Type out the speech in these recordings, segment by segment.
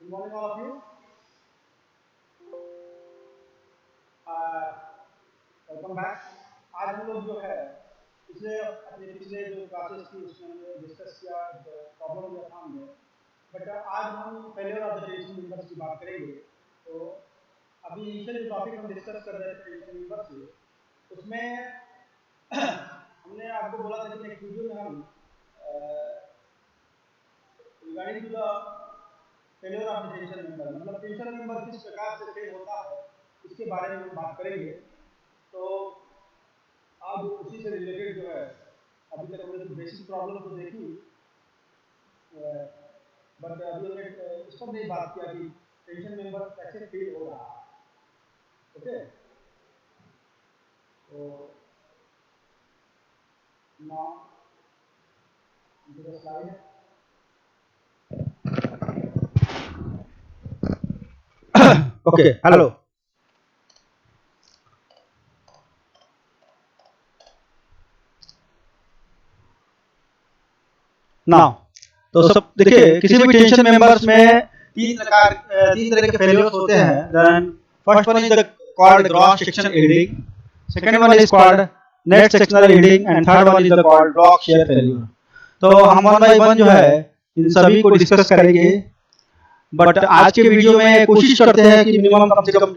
Good morning, all of you. Welcome back. आज हम लोग जो है पिछले अपने पिछले जो क्लासेस थी उसमें हमने डिस्कस किया प्रॉब्लम या था हमने, बट आज हम failure of the tension members की बात करेंगे। तो अभी इनिशियल जो टॉपिक हम डिस्कस कर रहे थे टेंशन मेंबर्स से, उसमें हमने आपको बोला था कि नेक्स्ट वीडियो में हम regarding to the failure of the tension member, मतलब टेंशन मेंबर किस प्रकार से फेल होता है इसके बारे में हम बात करेंगे। तो अब उसी से रिलेटेड जो है अभी तक हमने तो बेसिक प्रॉब्लम तो देखी, बट अभी हमने इस पर नहीं बात किया कि टेंशन मेंबर कैसे फेल हो रहा है। ओके, तो now the slide. Okay, hello. Now तो सब देखिए, किसी भी टेंशन मेंबर्स में तीन तरह के फेलियर्स होते हैं। Then first one is the called gross section yielding, second one is called net sectional yielding and third one is the called block shear failure. तो हम वन बाय वन जो है इन सभी को डिस्कस करेंगे, बट आज के वीडियो में कोशिश करते हैं कि मिनिमम कम से कम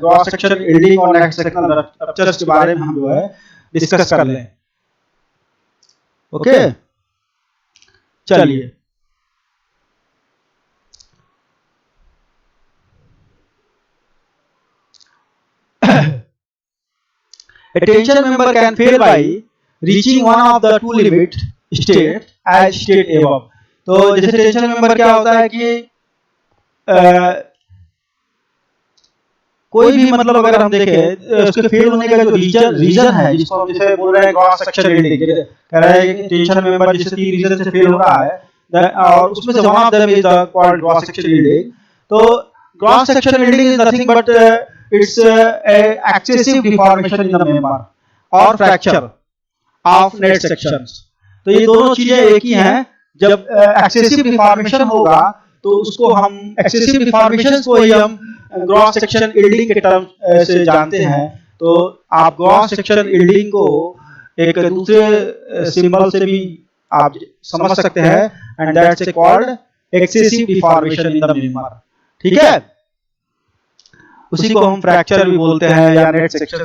ग्रॉस सेक्शन यील्डिंग और नेट सेक्शनल रप्चर्स के बारे में हम जो है डिस्कस कर लें। ओके, चलिए। A tension member can fail by reaching one of the two limit state as state above। तो जैसे टेंशन मेंबर क्या होता है कि कोई भी मतलब अगर हम देखें उसके फेल होने का जो रीजन है, जिसको हम जैसे बोल रहे हैं ग्रॉस सेक्शन यील्डिंग, कह रहे हैं कि टेंशन मेंबर जिससे तीन रीजन से फेल हो रहा है और उसमें से one of them is the called gross section yielding. तो gross section yielding is nothing but its excessive deformation in the member और फ्रैक्चर ऑफ नेट सेक्शंस। तो ये दोनों चीजें एक ही हैं। जब एक्सेसिव डिफॉर्मेशन होगा तो उसको हम एक्सेसिव डिफॉर्मेशन को ही हम ग्रॉस सेक्शन यील्डिंग के टर्म से जानते हैं। तो आप ग्रॉस सेक्शन यील्डिंग को एक दूसरे सिंबल से भी आप समझ सकते हैं, and that's called excessive deformation in the member. ठीक है, उसी को हम फ्रैक्चर भी बोलते हैं या net section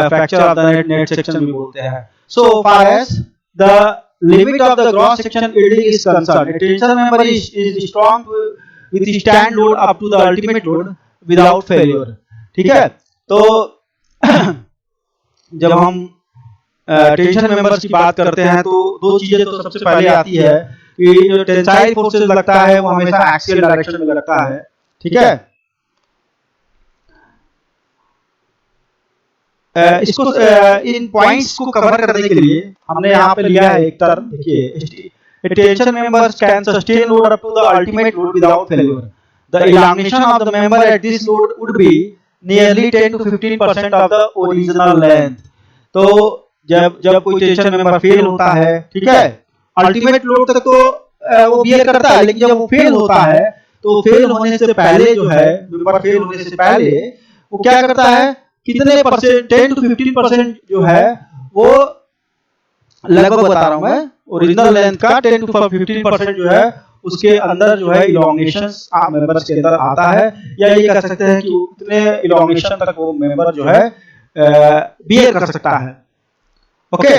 fracture of the net section भी बोलते हैं। So far as the limit of the gross section yielding is concerned, a tension member is strong with the stand load up to the ultimate load without failure। ठीक है, तो जब हम tension members की बात करते हैं तो दो चीजें तो सबसे पहले आती है कि जो टेंसाइल फोर्सेस लगता है वो हमेशा एक्सियल डायरेक्शन में लगता है। ठीक है, इसको इन पॉइंट्स को कवर करने के लिए हमने यहाँ पे लिया है एक टर्म। देखिए, tension members can sustain load up to the ultimate load without failure. The elongation of the member at this load would be nearly 10 to 15% of the original length. तो जब कोई टेंशन मेंबर फेल होता है, ठीक है, ultimate load तक तो वो बियर करता है, लेकिन जब वो फेल होता है तो फेल होने से पहले जो है मेंबर फेल होने से पहले वो क्या करता है, कितने परसेंट 10 to 15% जो है वो लगभग बता रहा हूं मैं, ओरिजिनल लेंथ का 10 to 15% जो है उसके अंदर जो है इलोंगेशन मेंबर्स के अंदर आता है, या ये कह सकते हैं कि उतने इलोंगेशन तक वो मेंबर जो है बियर कर सकता है। Okay,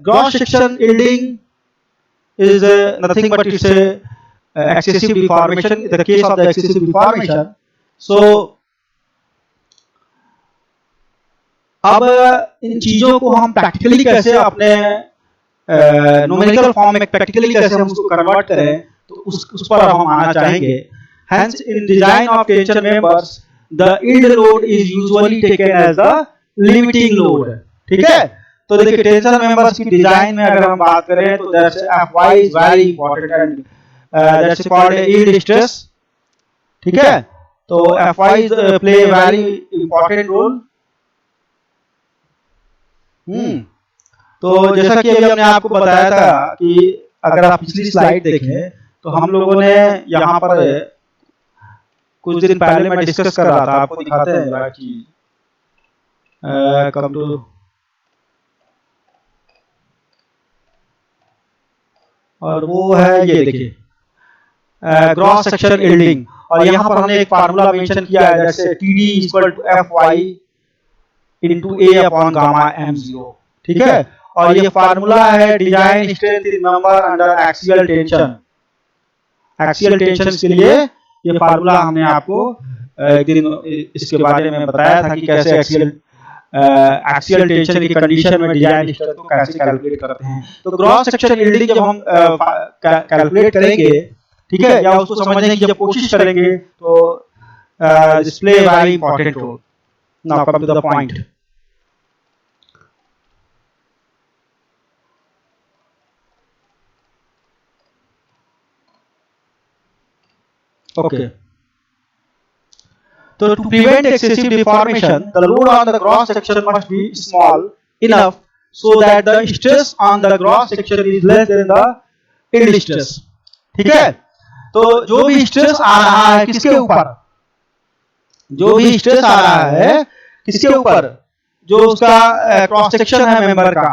gross section yielding is nothing but it's excessive deformation in the case of the excessive deformation। so अब इन चीजों को हम प्रैक्टिकली कैसे अपने न्यूमेरिकल फॉर्म में प्रैक्टिकली कैसे हम उसको कन्वर्ट करें, तो उस पर हम आना चाहेंगे। Hence in design of tension members the yield load is usually taken as the limiting load। ठीक है, तो देखिए टेंशन मेंबर्स की डिजाइन में अगर हम बात करें तो that's Fy is very important and that's called yield stress। ठीक है, तो Fy play a very important role। तो जैसा कि अभी हमने आपको बताया था कि अगर आप पिछली स्लाइड देखें तो हम लोगों ने यहाँ पर कुछ दिन पहले मैं डिस्कस कर रहा था, आपको दिखाते हैं जरा कि कम टू और वो है ये देखिए ग्रॉस सेक्शन यील्डिंग, और यहाँ पर हमने एक फार्मूला मेंशन किया है जैसे TD equal to FY into A upon gamma M0, ठीक है। और ये फार्मूला है design strength in member under axial tension. Axial tension के लिए ये फार्मूला हमने आपको एक दिन इसके बारे में बताया था कि कैसे एक्सियल टेंशन की कंडीशन में डिजाइन स्ट्रेंथ को कैसे कैलकुलेट करते हैं। तो ग्रॉस सेक्शन यील्डिंग जब हम कैलकुलेट करेंगे, ठीक है, या उसको समझने की जब कोशिश करेंगे तो display very important role. Now come to the point. Okay. So to prevent excessive deformation, the load on the cross section must be small enough so that the stress on the cross section is less than the yield stress, ठीक है। तो जो भी stress आ रहा है किसके ऊपर, जो भी स्ट्रेस आ रहा है किसके ऊपर, जो उसका क्रॉस सेक्शन है मेंबर का,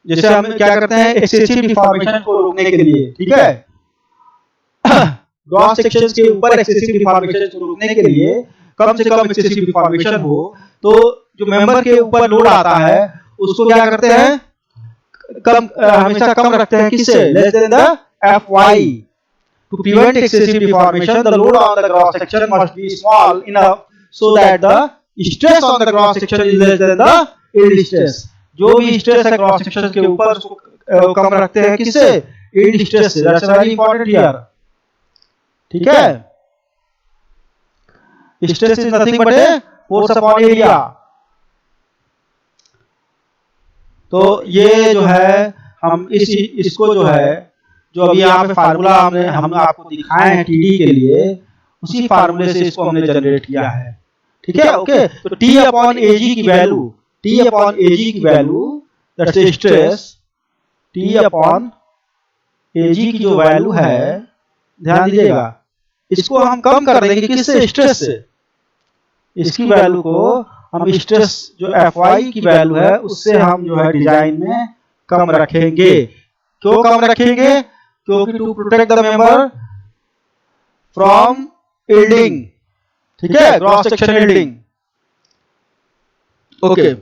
जैसे हम क्या करते हैं एक्सेसिव डिफॉर्मेशन को रोकने के लिए, ठीक है, ग्रॉस सेक्शंस के ऊपर एक्सेसिव डिफॉर्मेशन को रोकने के लिए कम से कम एक्सेसिव डिफॉर्मेशन हो, तो जो मेंबर के ऊपर लोड आता है उसको क्या करते हैं, कम हमेशा कम रखते हैं, किससे, less than the Fy। To prevent excessive deformation the load on the cross section must be small enough so that the stress on the cross section is less than the yield stress. जो भी stress है cross section के ऊपर उसको कम रखते हैं, किससे, yield stress से। दैट्स वेरी इंपॉर्टेंट हियर, ठीक है। Stress is nothing but a force upon area. तो ये जो है हम इसको जो है, जो अभी यहाँ पे फार्मूला हम आपको दिखाए हैं TD के लिए, उसी फार्मूले से इसको हमने जनरेट किया है, ठीक है। ओके, तो T अपॉन AG की वैल्यू, T अपॉन AG की value that's stress, T upon AG की जो वैल्यू है, ध्यान दीजिएगा, इसको हम कम कर देंगे किससे, स्ट्रेस से। इसकी वैल्यू को हम स्ट्रेस जो Fy की वैल्यू है उससे हम जो है डिजाइन में कम रखेंगे। क्यों कम रखेंगे, क्योंकि to protect the member from yielding, ठीक है, क्रॉस सेक्शन यील्डिंग। ओके,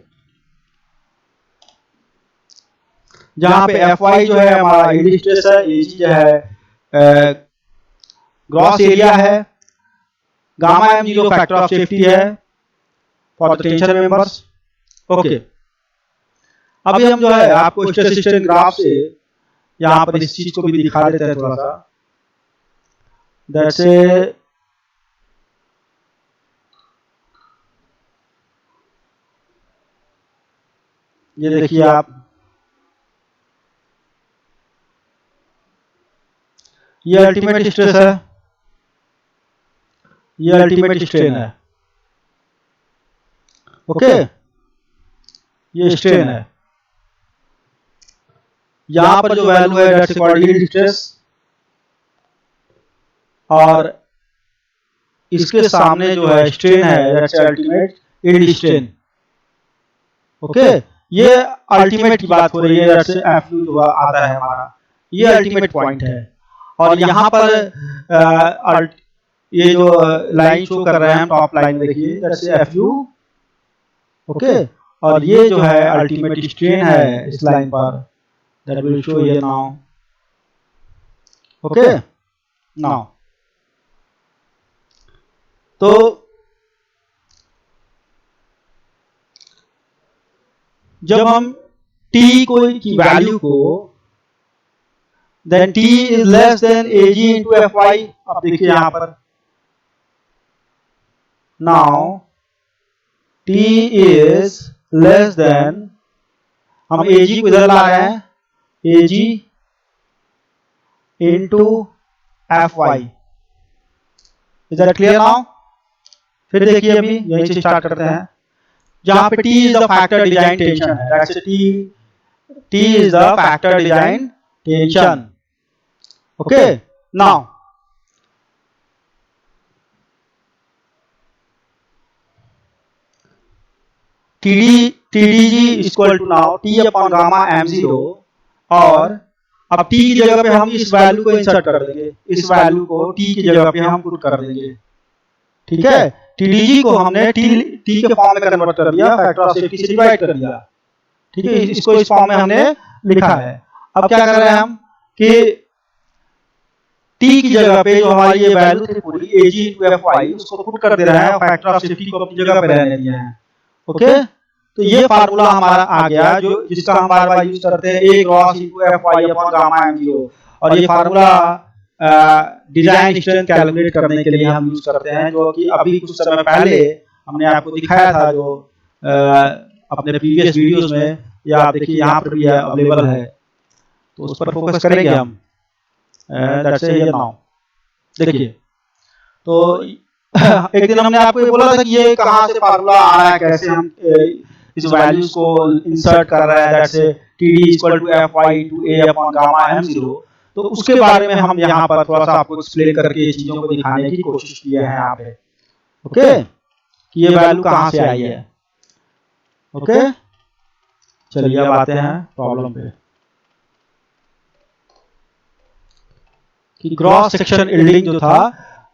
जहां पे Fy जो है हमारा यील्ड स्ट्रेस है, Ag जो है ग्रॉस एरिया है, gamma M0 factor of safety है for the tension members. Okay, अभी हम जो है आपको स्ट्रेस स्ट्रेन ग्राफ से यहाँ पर इस चीज को भी दिखा देते हैं थोड़ा सा। जैसे ये देखिए आप, ये अल्टीमेट स्ट्रेस है, ये अल्टीमेट स्ट्रेन है, ओके, ये स्ट्रेन है। यहां पर जो वैल्यू है दैट्स कॉल्ड यील्ड स्ट्रेस, और इसके सामने जो है स्ट्रेन है that's ultimate yield strain. Okay, ये अल्टीमेट की बात हो रही है, दैट्स Fu जो आता है हमारा, ये अल्टीमेट पॉइंट है। और यहाँ पर ये जो लाइन शो कर रहे हैं हम, टॉप लाइन देखिए, दैट्स Fu, ओके, और ये जो है अल्टीमेट स्ट्रेन है इस लाइन पर, that will show here now. Okay, now तो जब हम T की वैल्यू को, then T is less than Ag into Fy। अब देखिए यहां पर, now T is less than, हम Ag को इधर ला रहे हैं, Ag into Fy। Is that clear now? फिर देखिए अभी यहीं से स्टार्ट करते हैं, जहां पे T is the factor design tension है, that's T is the factor design tension. Okay now TDG equal to now T upon gamma M0 और अब T की जगह पे हम इस वैल्यू को इंसर्ट कर देंगे, इस वैल्यू को T की जगह पे हम पुट कर देंगे। ठीक है, TDG को हमने T के फॉर्म में कन्वर्ट कर दिया, फैक्टर ऑफ सेफ्टी से डिवाइड कर दिया। ठीक है, इसको इस फॉर्म में हमने लिखा है। अब क्या कर रहे हैं हम कि T की जगह पे जो हमारी ये वैल्यू थी पूरी AG into FY उसको पुट कर दे रहे हैं, फैक्टर ऑफ सेफ्टी को अपनी जगह पे रहने दिए हैं। ओके, तो ये फार्मूला हमारा आ गया जो जिसका हम बार बार यूज करते हैं, A cross into FY upon gamma M0। और ये फार्मूला डिजाइन स्ट्रेंथ कैलकुलेट करने के लिए हम यूज करते हैं, जो कि अभी कुछ समय पहले हमने आपको दिखाया था, जो अपने प्रीवियस वीडियोस में, या आप देखिए यहाँ पर भी अवेलेबल है, तो उस पर फोकस करेंगे हम। That's here now. देखिए, तो एक दिन हमने आपको ये बोला था कि ये कहाँ से फार्मूला आ रहा है, कैसे हम इस वैल्यूज को इंसर्ट कर रहे हैं, that's TD equal to FY to A upon gamma M0। तो उसके बारे में हम यहाँ पर थोड़ा सा आपको एक्सप्लेन करके ये चीजों को दिखाने की कोशिश की है यहाँ पे। ओके, कि ये वैल्यू कहाँ से आई है। ओके, चलिए अब आते हैं प्रॉब्लम पे कि क्रॉस सेक्शन यील्डिंग जो था,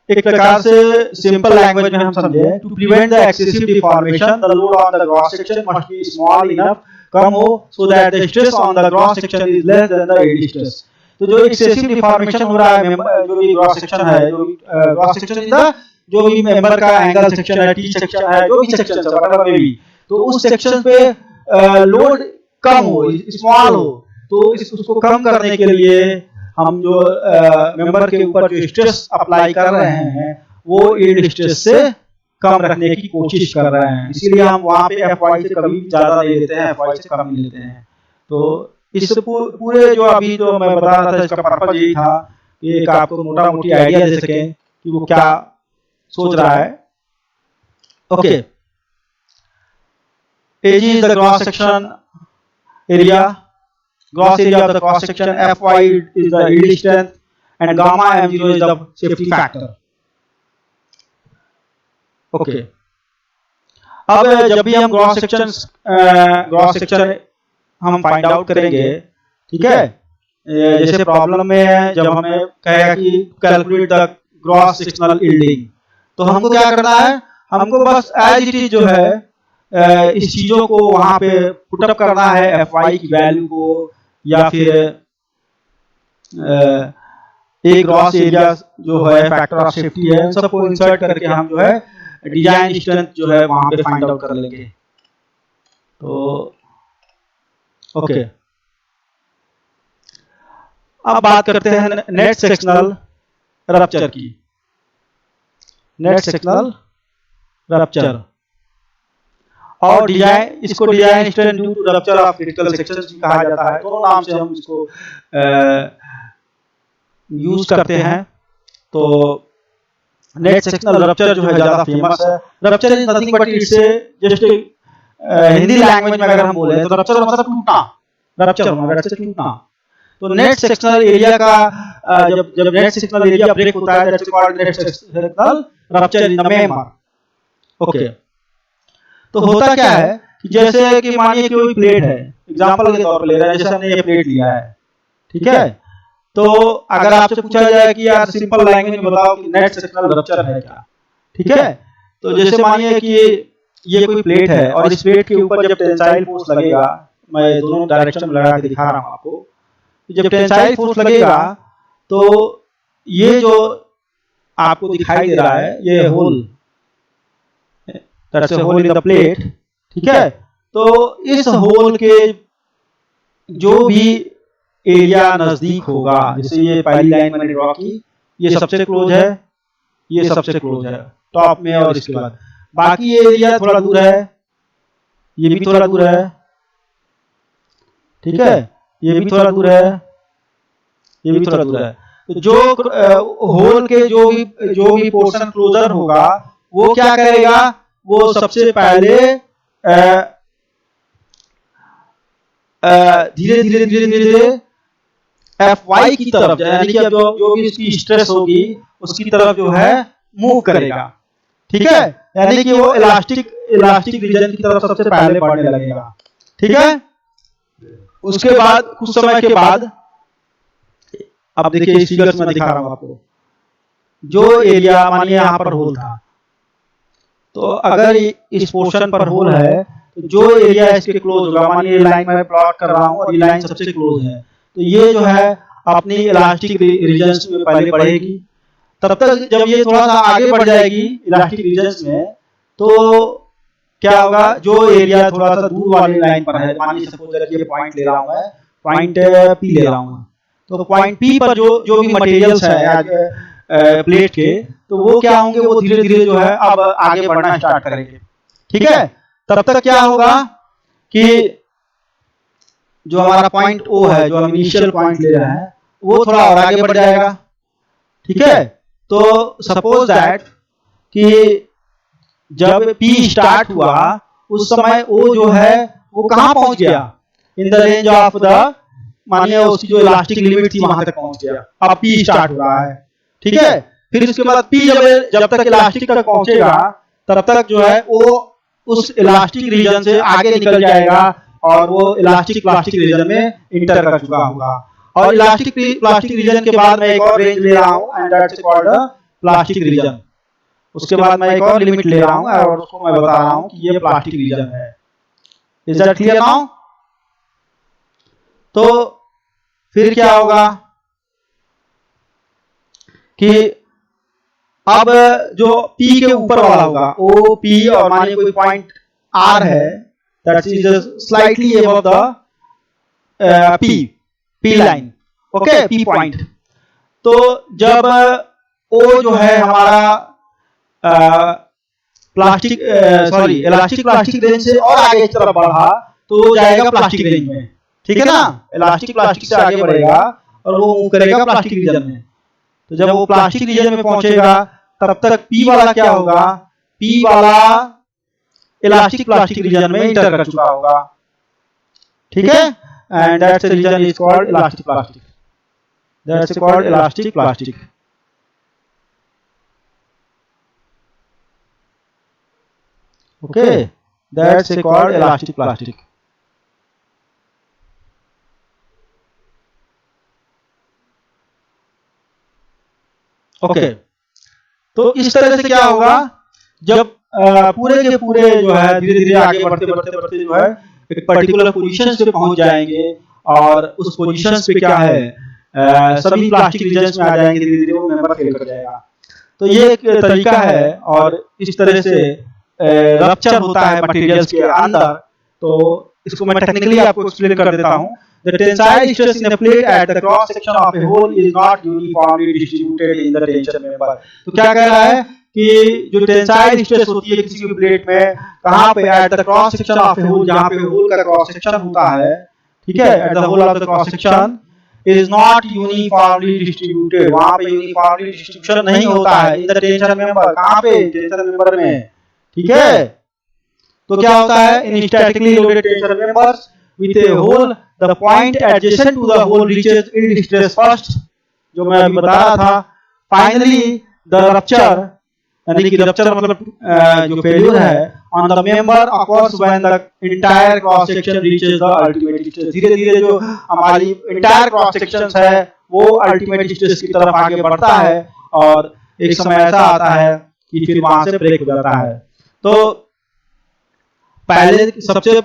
एक प्रकार से सिंपल लैंग्वेज में हम समझे, to prevent the excessive deformation the load on the cross section must be small enough, कम हो, so that the stress on the cross section is less than the AD stress. तो जो excessive deformation हो रहा है जो भी cross section है, जो क्रॉस सेक्शन इज द जो भी मेंबर का एंगल सेक्शन है, टी सेक्शन है, जो भी सेक्शन है व्हाटएवर मे बी, तो उस सेक्शन पे लोड कम हो, स्मॉल हो, तो उसको कम करने के लिए हम जो मेंबर के ऊपर जो स्ट्रेस अप्लाई कर रहे हैं वो यील्ड स्ट्रेस से कम रखने की कोशिश कर रहे हैं। इसीलिए हम वहां पे FY से कभी ज्यादा ले लेते हैं, FY से कम ले लेते हैं। तो इस पूरे जो अभी जो मैं बता रहा था, इसका पर्पज यही था कि एक आपको मोटा मोटी आइडिया दे सके कि वो क्या सोच रहा है। Okay, AG is the cross section area, gross area of the cross section, FY is the yield strength, and gamma M0 is the safety factor. Okay. अब जब भी हम क्रॉस सेक्शन हम फाइंड आउट करेंगे, ठीक है, जैसे प्रॉब्लम में जब हमें कहेगा कि calculate the cross sectional yielding, तो हमको क्या करना है, हमको बस एज इट इज जो है इस चीजों को वहां पे पुटअप करना है, FY की वैल्यू को, या फिर एक ग्रॉस एरिया जो है, फैक्टर ऑफ सेफ्टी है, सबको इंसर्ट करके हम जो है डिजाइन स्ट्रेंथ जो है वहां पे फाइंड आउट कर लेंगे। तो ओके, अब बात करते हैं नेट सेक्शनल रप्चर की। नेट सेक्शनल रप्चर और डिजाइन, इसको design strength due to rupture of critical sections भी कहा जाता है। दोनों नाम से हम इसको यूज करते हैं। तो नेट सेक्शनल रप्चर जो है ज्यादा फेमस है। Rupture is nothing but it's just Hindi language में अगर हम बोले तो रप्चर मतलब टूटना, रप्चर होना, रप्चर टूटना। तो नेट सेक्शनल एरिया का जब नेट सेक्शनल एरिया ब्रेक होता है, that's called net sectional rupture in the member. Okay, तो होता क्या है कि जैसे कि मानिए कोई प्लेट है, एग्जांपल के तौर पर ले रहे हैं, जैसे हमने ये प्लेट लिया है, ठीक है, तो अगर आपसे पूछा जाए कि यार सिंपल लैंग्वेज में बताओ कि नेट सेक्शनल रप्चर है क्या, ठीक है, तो जैसे मानिए कि ये कोई प्लेट है और इस प्लेट के ऊपर जब टेंसाइल फोर्स लगेगा, मैं दोनों डायरेक्शन में लगा के दिखा रहा हूं आपको, जब टेंसाइल फोर्स लगेगा तो ये जो आपको दिखाई दे रहा है, ये hole, that's a hole in the plate, ठीक है, तो इस होल के जो भी एरिया नजदीक होगा, जैसे ये पहली लाइन मैंने ड्रॉ की, ये सबसे क्लोज है, ये सबसे क्लोज है टॉप में, और इसके बाद बाकी ये एरिया थोड़ा दूर है, ये भी थोड़ा दूर है, ठीक है, ये भी थोड़ा दूर है, ये भी थोड़ा दूर है। तो जो होल के जो भी पोर्शन क्लोजर होगा वो क्या करेगा, वो सबसे पहले धीरे धीरे धीरे धीरे एफ वाई की तरफ, यानी कि अब जो भी इसकी स्ट्रेस होगी उसकी तरफ जो है मूव करेगा, ठीक है, यानी कि वो इलास्टिक रीजन की तरफ सबसे पहले बढ़ने लगेगा, ठीक है। उसके बाद कुछ समय के बाद, अब देखिए इस फिगर में दिखा रहा हूं आपको, जो एरिया मानिए यहाँ पर होल था, तो अगर इस पोर्शन पर होल है तो जो एरिया इसके क्लोज होगा, मानिए लाइन में प्लॉट कर रहा हूँ और ये लाइन सबसे क्लोज है, तो ये जो है अपनी इलास्टिक रीजन्स में पहले बढ़ेगी। तब तक जब ये थोड़ा सा आगे बढ़ जाएगी इलास्टिक रीजन्स में, तो क्या होगा, जो एरिया थोड़ा सा दूर वाली लाइन पर है, मानिए सपोज ये पॉइंट ले रहा हूँ मैं, पॉइंट पी ले रहा हूँ, तो पॉइंट पी पर जो भी मटेरियल्स है प्लेट के, तो वो क्या होंगे, वो धीरे धीरे जो है अब आगे बढ़ना स्टार्ट करेंगे, ठीक है। तब तक क्या होगा कि जो हमारा पॉइंट ओ है, जो हम इनिशियल पॉइंट ले रहे हैं, वो थोड़ा और आगे बढ़ जाएगा, ठीक है। तो सपोज दैट कि जब पी स्टार्ट हुआ उस समय ओ जो है वो कहां पहुंच गया, in the range of the, मानिए उसकी जो इलास्टिक लिमिट थी वहां तक पहुंच गया, अब पी स्टार्ट हो रहा है, ठीक है। फिर उसके बाद पी जब तक इलास्टिक तक पहुंचेगा तब तक जो है वो उस इलास्टिक रीजन से आगे निकल जाएगा और वो इलास्टिक प्लास्टिक रीजन में इंटर कर चुका होगा। और इलास्टिक प्लास्टिक रीजन के बाद मैं एक और रेंज ले रहा हूं and that's called plastic region. उसके बाद मैं एक और लिमिट ले रहा हूं और उसको मैं बता रहा हूं कि ये प्लास्टिक रीजन है। Is that clear now? तो फिर क्या होगा कि अब जो P के ऊपर वाला होगा, O P और मानिए कोई पॉइंट R है, that is slightly above the P line, okay, P point. तो जब O जो है हमारा इलास्टिक प्लास्टिक रेंज से और आगे की तरफ बढ़ा तो वो जाएगा प्लास्टिक रेंज में, ठीक है ना। इलास्टिक प्लास्टिक से आगे बढ़ेगा और वो मूव करेगा प्लास्टिक रीजन में। तो जब वो प्लास्टिक रीजन में पहुंचेगा तब तक P वाला क्या होगा, P वाला इलास्टिक प्लास्टिक रीजन में इंटर कर चुका होगा, ठीक है। And that's the region is called elastic plastic, that's called elastic plastic. Okay, that's called elastic plastic. Okay, तो इस तरह से क्या होगा, जब पूरे के पूरे जो है धीरे धीरे आगे बढ़ते बढ़ते बढ़ते जो है एक पर्टिकुलर पोजीशन पे पहुंच जाएंगे और उस पोजीशन पे क्या है सभी प्लास्टिक रीजन्स में आ जाएंगे, धीरे धीरे वो मेंबर फेल कर जाएगा। तो ये एक तरीका है और इस तरह से रप्चर होता है मटेरियल्स के अंदर। तो इसको मैं टेक्निकली आपको एक्सप्लेन कर देता हूं। The tensile stress in a plate at the cross section of a hole is not uniformly distributed in the tension member। तो क्या कह रहा है कि जो टेंसाइल स्ट्रेस होती है किसी भी प्लेट में, कहां पे, at the cross section of a hole, जहां पे होल का क्रॉस सेक्शन होता है, ठीक है, at the hole of the cross section is not uniformly distributed, वहां पे यूनिफॉर्मली डिस्ट्रीब्यूशन नहीं होता है इन द टेंशन मेंबर। कहां पे, टेंशन मेंबर में, ठीक है। तो क्या होता है, in statically loaded tension members with a hole, the point adjacent to the hole reaches yield stress first, जो मैं अभी बता रहा था। Finally the rupture, यानी कि रप्चर मतलब जो फेल्यूर है on the member occurs when the entire cross section reaches the ultimate stress। धीरे धीरे जो हमारी entire cross sections है वो ultimate stress की तरफ आगे बढ़ता है और एक समय ऐसा आता है कि फिर वहां से ब्रेक हो जाता है। तो पहले सबसे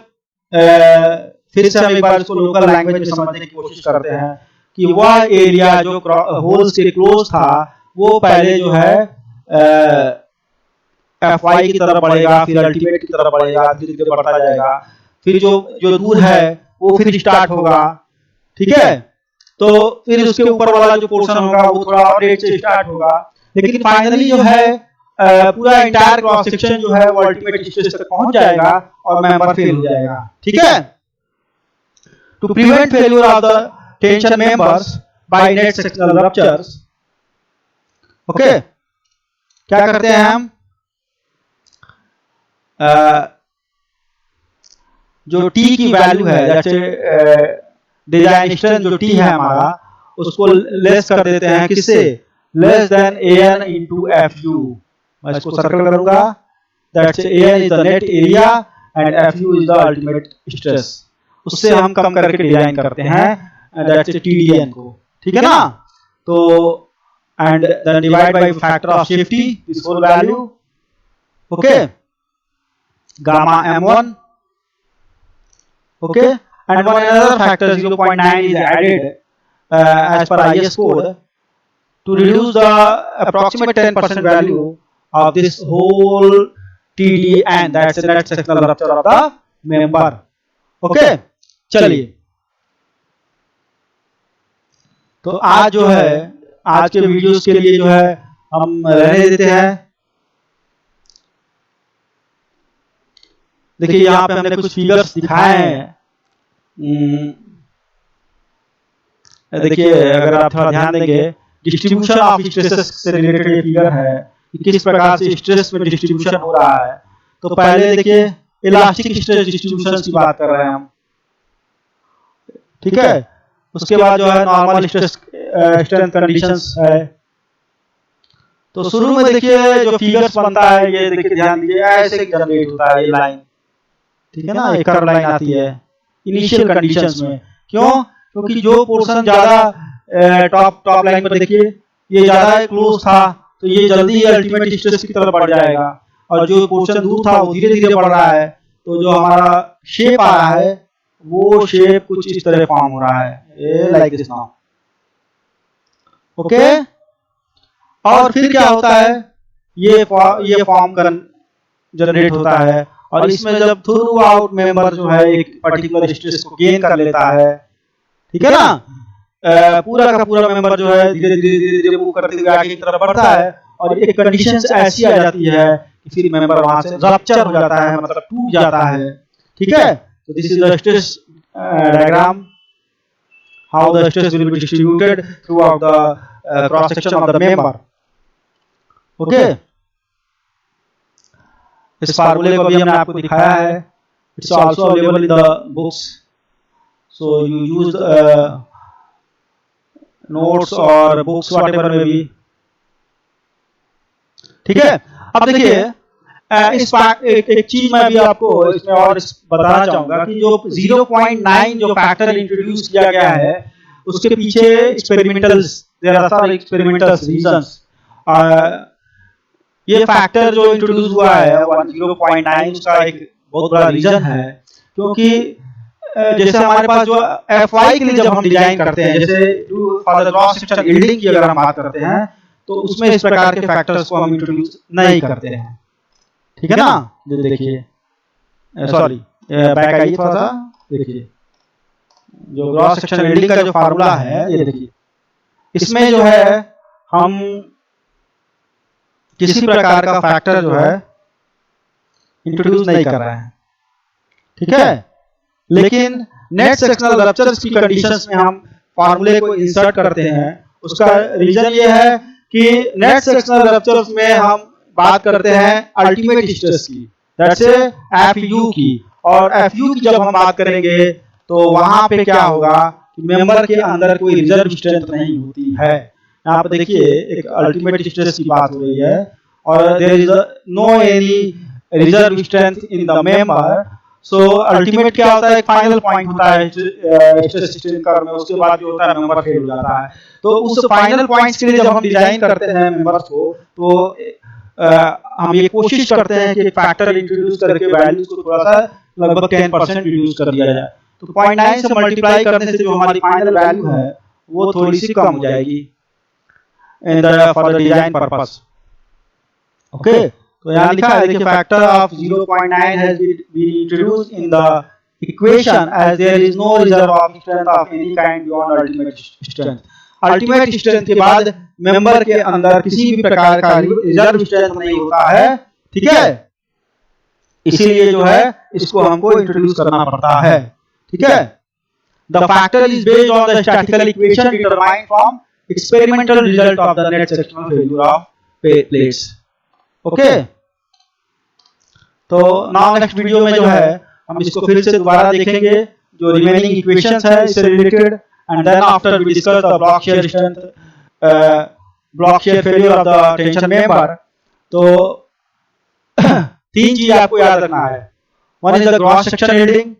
फिर से हम एक बार इसको लोकल लैंग्वेज में समझने की कोशिश करते हैं कि वह एरिया जो होल से क्लोज था वो पहले जो है एफ वाई की तरफ बढ़ेगा, फिर अल्टीमेट की तरफ बढ़ेगा, धीरे धीरे बढ़ता जाएगा, फिर जो दूर है वो फिर स्टार्ट होगा, ठीक है। तो फिर उसके ऊपर वाला जो पोर्शन होगा वो थोड़ा और रेट से स्टार्ट होगा, लेकिन फाइनली जो है पूरा इंटायर क्रॉस सेक्शन जो है वो अल्टीमेट स्टेज तक पहुंच जाएगा और मेंबर फेल हो जाएगा, ठीक है। To prevent failure of the tension members by net sectional ruptures, okay, क्या करते हैं हम, जो T की वैल्यू है, जैसे डिजाइन स्ट्रेंथ जो T है हमारा, उसको लेस कर देते हैं किससे, less then an into fu। मैं इसको सर्कल करूंगा, that's an is the net area and fu is the ultimate stress. उससे हम कम करके डिजाइन करते हैं दैट्स TDN को, ठीक है ना। तो and then divide by factor of safety this whole value, okay, gamma m1, okay, and one another factor 0.9 is added as per IS code to reduce the approximate 10% value of this whole TDN, that's the net sectional rupture of the member, okay। चलिए, तो आज जो है, आज के videos के लिए जो है हम रहने देते हैं। देखिए यहाँ पे हमने कुछ फिगर्स दिखाए हैं। देखिए अगर आप थोड़ा ध्यान देंगे, डिस्ट्रीब्यूशन ऑफ स्ट्रेसेस से रिलेटेड ये फिगर है कि किस प्रकार से स्ट्रेस में डिस्ट्रीब्यूशन हो रहा है। तो पहले देखिए इलास्टिक स्ट्रेस डिस्ट्रीब्यूशन की बात कर रहे हैं हम, ठीक है। उसके बाद जो है नॉर्मल स्ट्रेस स्ट्रेंथ कंडीशंस है। तो शुरू में देखिए जो फिगर्स बनता है, ये देखिए ध्यान दीजिए, ऐसे जनरेट होता है ये लाइन, ठीक है ना, एक कर्व लाइन आती है इनिशियल कंडीशंस में। क्यों? क्योंकि जो पोर्शन ज्यादा टॉप लाइन पर देखिए ये ज्यादा क्लोज था, तो ये जल्दी अल्टीमेट स्ट्रेस की तरफ बढ़ जाएगा, और जो पोर्शन दूर था वो धीरे धीरे बढ़ रहा है। तो जो हमारा शेप आ रहा है वो शेप कुछ इस तरह फॉर्म हो रहा है, ये लाइक दिस नाउ, ओके। और फिर क्या होता है, ये फॉर्म जनरेट होता है, और इसमें जब थ्रू आउट मेंबर जो है एक पर्टिकुलर स्ट्रेस को गेन कर लेता है, ठीक है ना, पूरा का पूरा मेंबर जो है धीरे धीरे मूव करते हुए आगे की तरफ बढ़ता है, और एक कंडीशन ऐसी आ जाती है कि फिर मेंबर वहां से रप्चर हो जाता है, मतलब टूट जाता है, ठीक है। तो this is the stress diagram, how the stress will be distributed through out the cross section of the member, okay. इस फार्मूले को भी हमने आपको दिखाया है, it's also available in the books, so you use notes और बुक्स व्हाटएवर में भी, ठीक है। अब देखिए इस एक चीज मैं भी आपको इसमें और बताना चाहूंगा कि जो 0.9 जो फैक्टर इंट्रोड्यूस किया गया है उसके पीछे experimentals, there are some experimental reasons. ये फैक्टर जो इंट्रोड्यूस हुआ है 0.9 उसका एक बहुत बड़ा रीजन है, क्योंकि जैसे हमारे पास जो FY के लिए जब हम डिजाइन करते हैं, जैसे for the cross section yielding की अगर हम बात करते हैं, तो उसमें इस प्रकार के फैक्टर्स को हम इंट्रोड्यूस नहीं करते हैं, ठीक है ना। जो देखिए, सॉरी बैक आइए थोड़ा सा, देखिए जो क्रॉस सेक्शन यील्डिंग का जो फार्मूला है, ये देखिए इसमें जो है हम किसी प्रकार का फैक्टर जो है इंट्रोड्यूस नहीं कर रहे हैं, ठीक है। लेकिन नेट सेक्शनल रप्चर्स की कंडीशंस में हम फार्मूले को इंसर्ट करते हैं। उसका रीजन ये है कि नेट सेक्शनल रप्चर्स में हम बात करते हैं अल्टीमेट स्ट्रेस की, दैट्स FU की, और FU की जब हम बात करेंगे तो वहां पे क्या होगा कि मेंबर के अंदर कोई रिजर्व स्ट्रेंथ नहीं होती है। यहाँ पे देखिए एक अल्टीमेट स्ट्रेस की बात हो रही है, और there is no any reserve strength in the member. So ultimate क्या होता है, एक फाइनल पॉइंट होता है स्ट्रेस स्ट्रेन कर्व में, उसके बाद जो होता है मेंबर फेल हो जाता है। तो उस फाइनल पॉइंट्स के लिए जब हम डिजाइन करते हैं मेंबर्स को, तो हम ये कोशिश करते हैं कि फैक्टर इंट्रोड्यूस करके वैल्यूज को थोड़ा सा लगभग 10% रिड्यूस कर दिया जाए। तो 0.9 से मल्टीप्लाई करने से जो हमारी फाइनल वैल्यू है वो थोड़ी सी कम हो जाएगी in the for the design purpose, okay. तो यहाँ लिखा है देखिए factor of 0.9 has been introduced in the equation as there is no reserve of strength of any kind beyond ultimate strength. Ultimate strength के बाद मेंबर के अंदर किसी भी प्रकार का रिजर्व स्ट्रेंथ नहीं होता है, ठीक है। इसीलिए जो है इसको हमको इंट्रोड्यूस करना पड़ता है, ठीक है। The factor is based on the statistical equation determined from experimental result of the net sectional failure of plates, okay. तो नाउ नेक्स्ट वीडियो में जो है हम इसको फिर से दोबारा देखेंगे, जो रिमेनिंग इक्वेशंस है इससे related, and then after we discuss the block shear strength, block shear failure of the tension member. तो तीन चीज आपको याद रखना है. One is the cross section yielding,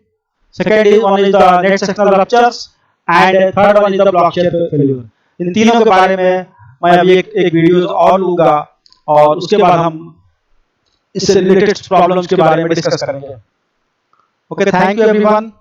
second is one is the net sectional ruptures, and third one is the block shear failure. इन तीनों के बारे में मैं अभी एक वीडियो और लूंगा और उसके बाद हम इससे रिलेटेड प्रॉब्लम्स के बारे में डिस्कस करेंगे. Okay, thank you everyone.